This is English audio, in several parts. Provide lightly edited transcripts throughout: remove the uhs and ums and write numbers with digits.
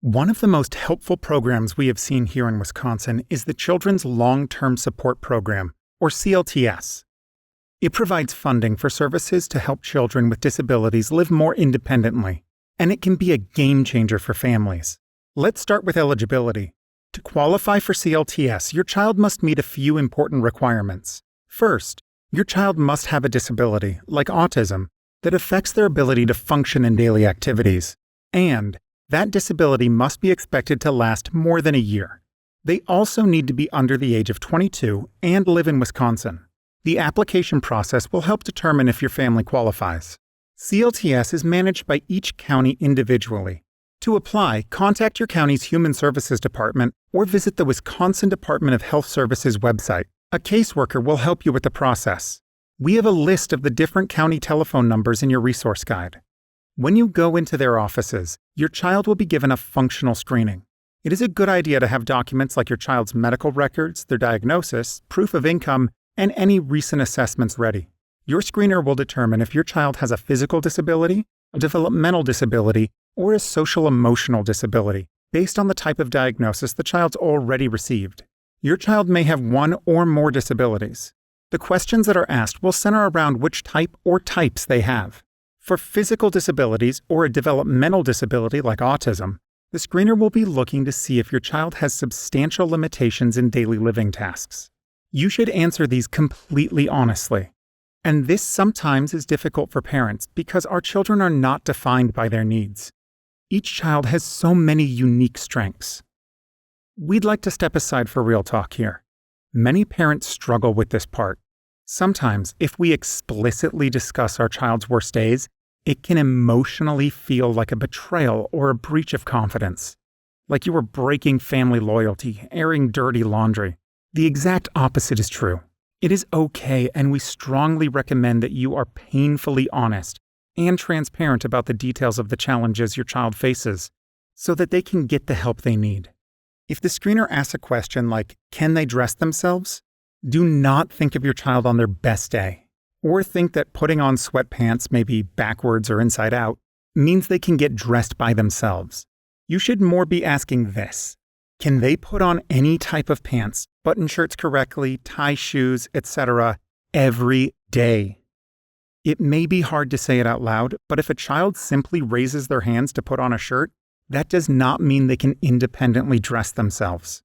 One of the most helpful programs we have seen here in Wisconsin is the Children's Long-Term Support Program, or CLTS. It provides funding for services to help children with disabilities live more independently, and it can be a game changer for families. Let's start with eligibility. To qualify for CLTS, your child must meet a few important requirements. First, your child must have a disability, like autism, that affects their ability to function in daily activities, and that disability must be expected to last more than a year. They also need to be under the age of 22 and live in Wisconsin. The application process will help determine if your family qualifies. CLTS is managed by each county individually. To apply, contact your county's Human Services Department or visit the Wisconsin Department of Health Services website. A caseworker will help you with the process. We have a list of the different county telephone numbers in your resource guide. When you go into their offices, your child will be given a functional screening. It is a good idea to have documents like your child's medical records, their diagnosis, proof of income, and any recent assessments ready. Your screener will determine if your child has a physical disability, a developmental disability, or a social-emotional disability, based on the type of diagnosis the child's already received. Your child may have one or more disabilities. The questions that are asked will center around which type or types they have. For physical disabilities or a developmental disability like autism, the screener will be looking to see if your child has substantial limitations in daily living tasks. You should answer these completely honestly. And this sometimes is difficult for parents because our children are not defined by their needs. Each child has so many unique strengths. We'd like to step aside for real talk here. Many parents struggle with this part. Sometimes, if we explicitly discuss our child's worst days, it can emotionally feel like a betrayal or a breach of confidence. Like you were breaking family loyalty, airing dirty laundry. The exact opposite is true. It is okay, and we strongly recommend that you are painfully honest and transparent about the details of the challenges your child faces, so that they can get the help they need. If the screener asks a question like, "Can they dress themselves?" do not think of your child on their best day, or think that putting on sweatpants, maybe backwards or inside out, means they can get dressed by themselves. You should more be asking this: can they put on any type of pants, button shirts correctly, tie shoes, etc., every day? It may be hard to say it out loud, but if a child simply raises their hands to put on a shirt, that does not mean they can independently dress themselves.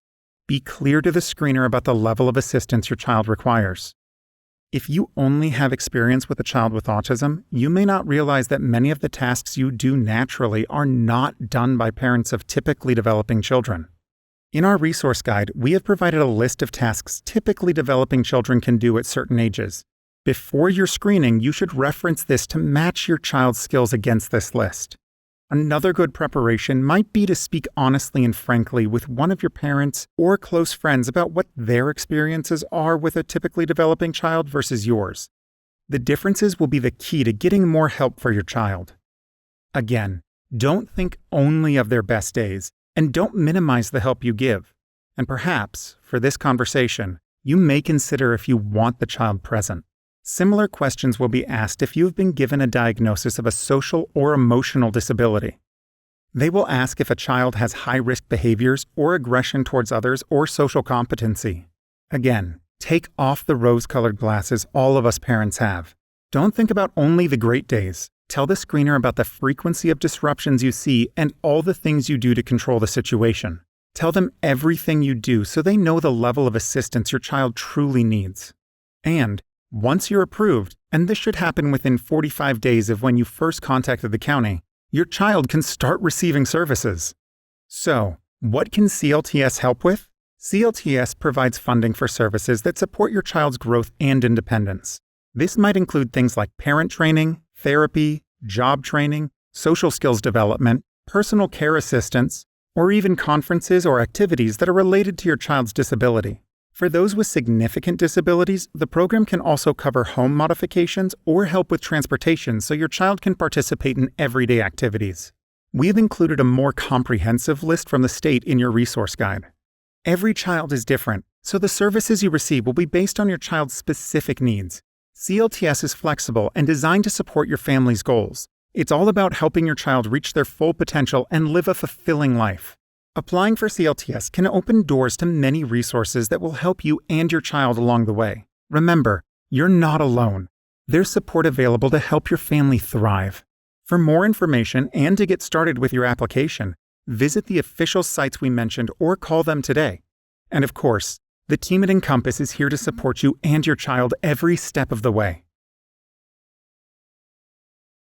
Be clear to the screener about the level of assistance your child requires. If you only have experience with a child with autism, you may not realize that many of the tasks you do naturally are not done by parents of typically developing children. In our resource guide, we have provided a list of tasks typically developing children can do at certain ages. Before your screening, you should reference this to match your child's skills against this list. Another good preparation might be to speak honestly and frankly with one of your parents or close friends about what their experiences are with a typically developing child versus yours. The differences will be the key to getting more help for your child. Again, don't think only of their best days, and don't minimize the help you give. And perhaps, for this conversation, you may consider if you want the child present. Similar questions will be asked if you've been given a diagnosis of a social or emotional disability. They will ask if a child has high-risk behaviors or aggression towards others or social competency. Again, take off the rose-colored glasses all of us parents have. Don't think about only the great days. Tell the screener about the frequency of disruptions you see and all the things you do to control the situation. Tell them everything you do so they know the level of assistance your child truly needs. And once you're approved, and this should happen within 45 days of when you first contacted the county, your child can start receiving services. So, what can CLTS help with? CLTS provides funding for services that support your child's growth and independence. This might include things like parent training, therapy, job training, social skills development, personal care assistance, or even conferences or activities that are related to your child's disability. For those with significant disabilities, the program can also cover home modifications or help with transportation so your child can participate in everyday activities. We have included a more comprehensive list from the state in your resource guide. Every child is different, so the services you receive will be based on your child's specific needs. CLTS is flexible and designed to support your family's goals, It's all about helping your child reach their full potential and live a fulfilling life. Applying for CLTS can open doors to many resources that will help you and your child along the way. Remember, you're not alone. There's support available to help your family thrive. For more information and to get started with your application, visit the official sites we mentioned or call them today. And of course, the team at Encompass is here to support you and your child every step of the way.